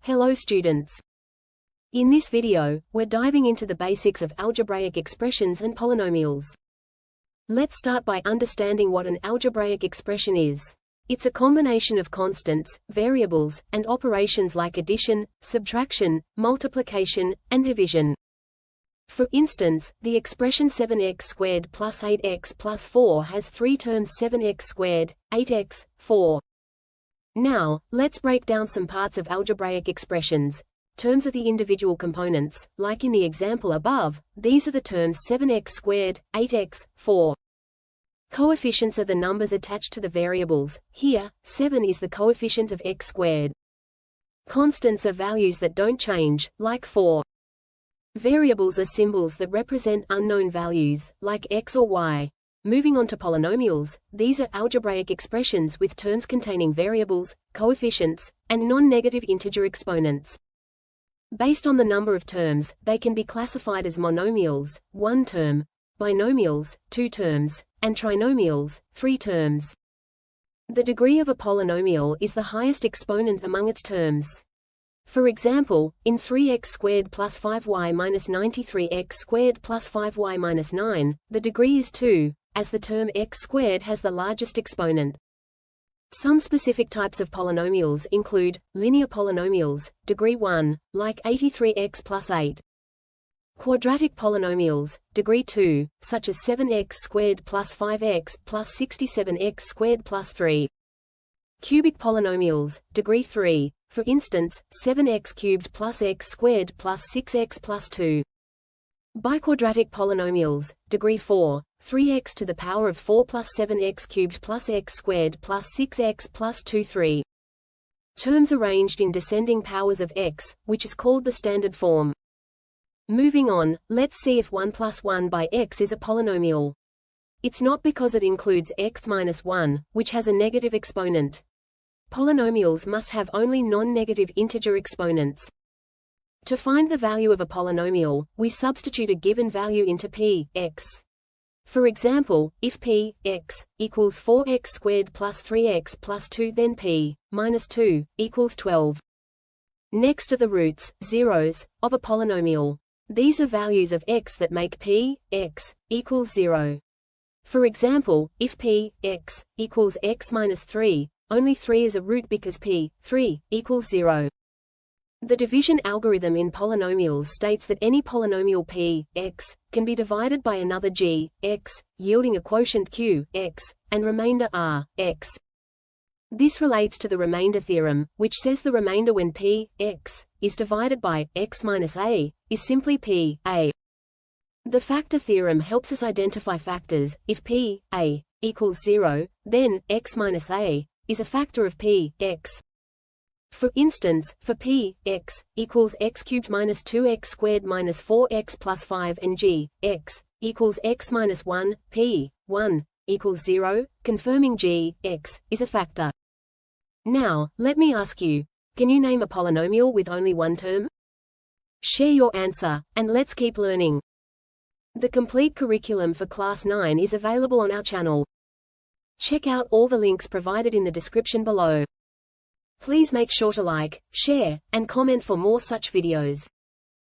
Hello students. In this video, we're diving into the basics of algebraic expressions and polynomials. Let's start by understanding what an algebraic expression is. It's a combination of constants, variables, and operations like addition, subtraction, multiplication, and division. For instance, the expression 7x squared plus 8x plus 4 has three terms: 7x squared, 8x, 4. Now, let's break down some parts of algebraic expressions. Terms are the individual components, like in the example above. These are the terms 7x squared, 8x, 4. Coefficients are the numbers attached to the variables. Here, 7 is the coefficient of x squared. Constants are values that don't change, like 4. Variables are symbols that represent unknown values, like x or y. Moving on to polynomials, these are algebraic expressions with terms containing variables, coefficients, and non-negative integer exponents. Based on the number of terms, they can be classified as monomials, one term, binomials, two terms, and trinomials, three terms. The degree of a polynomial is the highest exponent among its terms. For example, in 3x squared plus 5y minus 93x squared plus 5y minus 9, the degree is 2, as the term x squared has the largest exponent. Some specific types of polynomials include linear polynomials, degree 1, like 83x plus 8. Quadratic polynomials, degree 2, such as 7x squared plus 5x plus 67x squared plus 3. Cubic polynomials, degree 3, for instance, 7x cubed plus x squared plus 6x plus 2. Biquadratic polynomials, degree 4, 3x to the power of 4 plus 7x cubed plus x squared plus 6x plus 2 3. Terms arranged in descending powers of x, which is called the standard form. Moving on, let's see if 1 plus 1 by x is a polynomial. It's not because it includes x minus 1, which has a negative exponent. Polynomials must have only non-negative integer exponents. To find the value of a polynomial, we substitute a given value into p, x. For example, if p, x, equals 4x squared plus 3x plus 2, then p, minus 2, equals 12. Next are the roots, zeros, of a polynomial. These are values of x that make p, x, equals 0. For example, if p, x, equals x minus 3, only 3 is a root because p, 3, equals 0. The division algorithm in polynomials states that any polynomial p, x, can be divided by another g, x, yielding a quotient q, x, and remainder r, x. This relates to the remainder theorem, which says the remainder when p, x, is divided by x minus a, is simply p, a. The factor theorem helps us identify factors. If p, a, equals 0, then x minus a is a factor of p, x. For instance, for p, x, equals x cubed minus 2x squared minus 4x plus 5 and g, x, equals x minus 1, p, 1, equals 0, confirming g, x, is a factor. Now, let me ask you, can you name a polynomial with only one term? Share your answer, and let's keep learning. The complete curriculum for Class 9 is available on our channel. Check out all the links provided in the description below. Please make sure to like, share, and comment for more such videos.